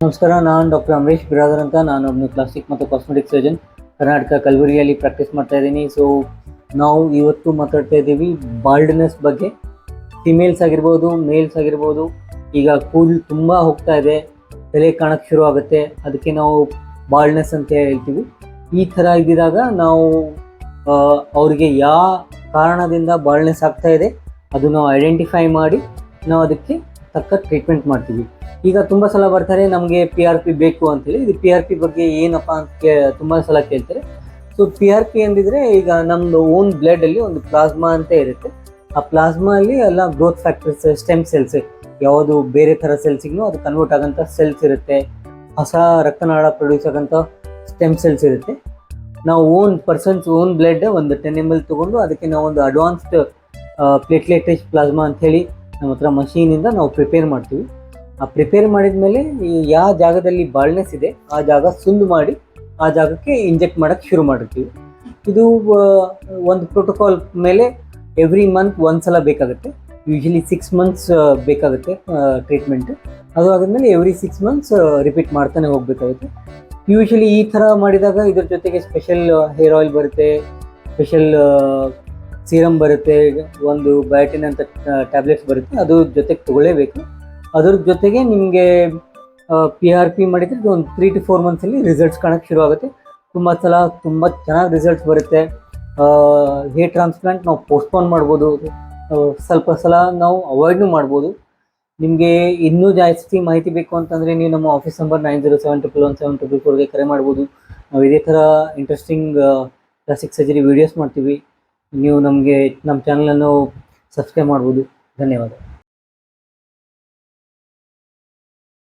ನಮಸ್ಕಾರ, ನಾನು ಡಾಕ್ಟರ್ ಅಮರೇಶ್ ಬಿರಾದರ್ ಅಂತ. ನಾನೊಬ್ಬನು ಪ್ಲಾಸ್ಟಿಕ್ ಮತ್ತು ಕಾಸ್ಮೆಟಿಕ್ ಸರ್ಜನ್ ಕರ್ನಾಟಕ ಕಲಬುರಗಿಯಲ್ಲಿ ಪ್ರಾಕ್ಟೀಸ್ ಮಾಡ್ತಾ ಇದ್ದೀನಿ. ಸೊ ನಾವು ಇವತ್ತು ಮಾತಾಡ್ತಾ ಇದ್ದೀವಿ ಬಾಲ್ಡ್ನೆಸ್ ಬಗ್ಗೆ. ಫಿಮೇಲ್ಸ್ ಆಗಿರ್ಬೋದು, ಮೇಲ್ಸ್ ಆಗಿರ್ಬೋದು, ಈಗ ಕೂದಲು ತುಂಬ ಹೋಗ್ತಾ ಇದೆ, ತಲೆ ಕಾಣಕ್ಕೆ ಶುರು ಆಗುತ್ತೆ, ಅದಕ್ಕೆ ನಾವು ಬಾಲ್ಡ್ನೆಸ್ ಅಂತ ಹೇಳ್ತೀವಿ. ಈ ಥರ ಇದ್ದಿದಾಗ ನಾವು ಅವರಿಗೆ ಯಾವ ಕಾರಣದಿಂದ ಬಾಲ್ಡ್ನೆಸ್ ಆಗ್ತಾ ಇದೆ ಅದು ನಾವು ಐಡೆಂಟಿಫೈ ಮಾಡಿ ನಾವು ಅದಕ್ಕೆ ತಕ್ಕ ಟ್ರೀಟ್ಮೆಂಟ್ ಮಾಡ್ತೀವಿ. ಈಗ ತುಂಬ ಸಲ ಬರ್ತಾರೆ, ನಮಗೆ PRP ಬೇಕು ಅಂತೇಳಿ. ಇದು PRP ಬಗ್ಗೆ ಏನಪ್ಪ ಅಂತ ತುಂಬ ಸಲ ಕೇಳ್ತಾರೆ. ಸೊ PRP ಅಂದಿದ್ರೆ, ಈಗ ನಮ್ಮದು ಓನ್ ಬ್ಲಡಲ್ಲಿ ಒಂದು ಪ್ಲಾಸ್ಮಾ ಅಂತ ಇರುತ್ತೆ. ಆ ಪ್ಲಾಸ್ಮಾ ಅಲ್ಲಿ ಎಲ್ಲ ಗ್ರೋತ್ ಫ್ಯಾಕ್ಟರ್ಸ್, ಸ್ಟೆಮ್ ಸೆಲ್ಸ್, ಯಾವುದು ಬೇರೆ ಥರ ಸೆಲ್ಸಿಗೂ ಅದು ಕನ್ವರ್ಟ್ ಆಗೋಂಥ ಸೆಲ್ಸ್ ಇರುತ್ತೆ. ಹೊಸ ರಕ್ತನಾಳ ಪ್ರೊಡ್ಯೂಸ್ ಆಗೋಂಥ ಸ್ಟೆಮ್ ಸೆಲ್ಸ್ ಇರುತ್ತೆ. ನಾವು ಓನ್ ಬ್ಲಡ್ ಒಂದು 10 ml ತೊಗೊಂಡು ಅದಕ್ಕೆ ನಾವು ಒಂದು ಅಡ್ವಾನ್ಸ್ಡ್ ಪ್ಲೇಟ್ಲೆಟ್ ರಿಚ್ ಪ್ಲಾಸ್ಮಾ ಅಂಥೇಳಿ ನಮ್ಮ ಹತ್ರ ಮಷೀನಿಂದ ನಾವು ಪ್ರಿಪೇರ್ ಮಾಡ್ತೀವಿ. ಆ ಪ್ರಿಪೇರ್ ಮಾಡಿದ ಮೇಲೆ ಯಾವ ಜಾಗದಲ್ಲಿ ಬಾಲ್ಡ್ನೆಸ್ ಇದೆ ಆ ಜಾಗ ಸುಂದು ಮಾಡಿ ಆ ಜಾಗಕ್ಕೆ ಇಂಜೆಕ್ಟ್ ಮಾಡೋಕ್ಕೆ ಶುರು ಮಾಡಿರ್ತೀವಿ. ಇದು ಒಂದು ಪ್ರೋಟೋಕಾಲ್ ಮೇಲೆ ಎವ್ರಿ ಮಂತ್ ಒಂದ್ಸಲ ಬೇಕಾಗುತ್ತೆ. ಯೂಶಲಿ 6 months ಬೇಕಾಗುತ್ತೆ ಟ್ರೀಟ್ಮೆಂಟ್. ಅದು ಆದಮೇಲೆ ಎವ್ರಿ 6 months ರಿಪೀಟ್ ಮಾಡ್ತಾನೆ ಹೋಗಬೇಕಾಗುತ್ತೆ. ಯೂಶಲಿ ಈ ಥರ ಮಾಡಿದಾಗ ಇದ್ರ ಜೊತೆಗೆ ಸ್ಪೆಷಲ್ ಹೇರ್ ಆಯಿಲ್ ಬರುತ್ತೆ, ಸ್ಪೆಷಲ್ ಸೀರಮ್ ಬರುತ್ತೆ, ಒಂದು ಬಯೋಟಿನ್ ಅಂತ ಟ್ಯಾಬ್ಲೆಟ್ಸ್ ಬರುತ್ತೆ, ಅದು ಜೊತೆಗೆ ತೊಗೊಳ್ಳೇಬೇಕು. ಅದ್ರ ಜೊತೆಗೆ ನಿಮಗೆ PRP ಮಾಡಿದರೆ ಒಂದು 3 to 4 monthsಲ್ಲಿ ರಿಸಲ್ಟ್ಸ್ ಕಾಣೋಕ್ಕೆ ಶುರು ಆಗುತ್ತೆ. ತುಂಬ ಸಲ ತುಂಬ ಚೆನ್ನಾಗಿ ರಿಸಲ್ಟ್ಸ್ ಬರುತ್ತೆ. ಹೇರ್ ಟ್ರಾನ್ಸ್ಪ್ಲಾಂಟ್ ನಾವು ಪೋಸ್ಟ್ಪೋನ್ ಮಾಡ್ಬೋದು, ಸ್ವಲ್ಪ ಸಲ ನಾವು ಅವಾಯ್ಡ್ನೂ ಮಾಡ್ಬೋದು. ನಿಮಗೆ ಇನ್ನೂ ಜಾಸ್ತಿ ಮಾಹಿತಿ ಬೇಕು ಅಂತಂದರೆ ನೀವು ನಮ್ಮ ಆಫೀಸ್ ನಂಬರ್ 90711174ಗೆ ಕರೆ ಮಾಡ್ಬೋದು. ನಾವು ಇದೇ ಥರ ಇಂಟ್ರೆಸ್ಟಿಂಗ್ ಪ್ಲಾಸ್ಟಿಕ್ ಸರ್ಜರಿ ವೀಡಿಯೋಸ್ ಮಾಡ್ತೀವಿ. ನೀವು ನಮ್ಮ ಚಾನಲನ್ನು ಸಬ್ಸ್ಕ್ರೈಬ್ ಮಾಡ್ಬೋದು. ಧನ್ಯವಾದ.